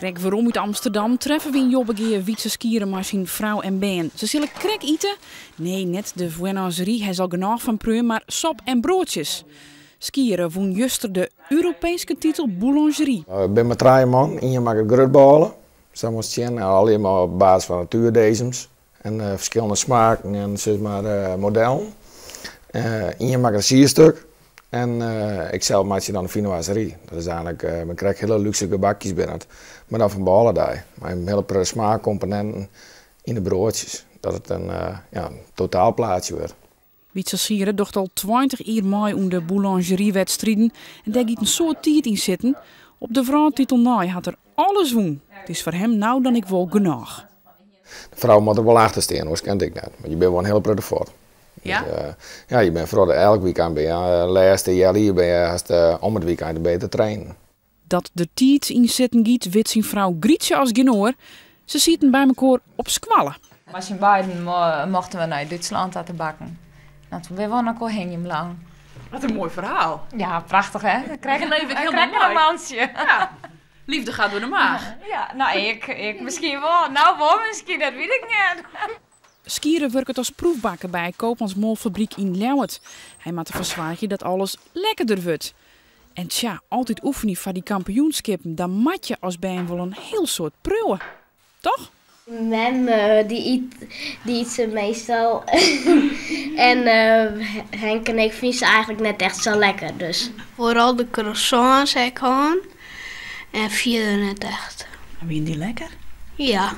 Krek waarom uit Amsterdam treffen we in Jobbegeer Wietse skieren maar zijn vrouw en been. Ze zullen krek eten? Nee, net de viennoiserie. Hij zal genoeg van preur, maar sop en broodjes. Skieren won juster de Europese titel boulangerie. Ik ben met 3 man en je maakt grutballen. Zo moest je alleen maar op basis van natuurdezems. En verschillende smaken en zeg maar modellen. En je maakt een sierstuk. En ik zelf maak je dan een viennoiserie. Dat is eigenlijk, men krijgt hele luxe gebakjes binnen. Maar dan van ballendaai. Maar een hele smaakcomponenten in de broodjes. Dat het een totaalplaatje wordt. Wietse Sieren docht al 20 jaar mee om de boulangeriewedstrijden. En daar gaat een soort tijd in zitten. Op de vrouwtitel naai had er alles woen. Het is voor hem nou dan ik wil genoeg. De vrouw moet er wel achter staan, hoor, dat kent ik net. Maar je bent wel een heel pretty fort. Ja? Dus, ja, je bent vooral elk weekend ben je, laatste jaar hier ben je om het weekend beter trainen. Dat de tijd in zitten giet, wit zijn vrouw Grietje als genoor. Ze zitten bij elkaar op squallen. Met z'n beiden mochten we naar Duitsland aan te bakken. We waren ook al heel lang. Wat een mooi verhaal. Ja, prachtig hè? We krijgen een romansje. Ja. Liefde gaat door de maag. Ja, nou ik misschien wel. Nou wel misschien, dat weet ik niet. Skieren werkt als proefbakker bij Koopmans Molfabriek in Leeuwarden. Hij maakt een verzwaartje dat alles lekkerder wordt. En tja, altijd oefenen van die kampioenskippen, dan mat je als bij wel een heel soort preuwen. Toch? Mem, die eet ze meestal. En Henk en ik vinden ze eigenlijk net echt zo lekker. Dus. Vooral de croissants ik gewoon. En verder net echt. En vind je die lekker? Ja.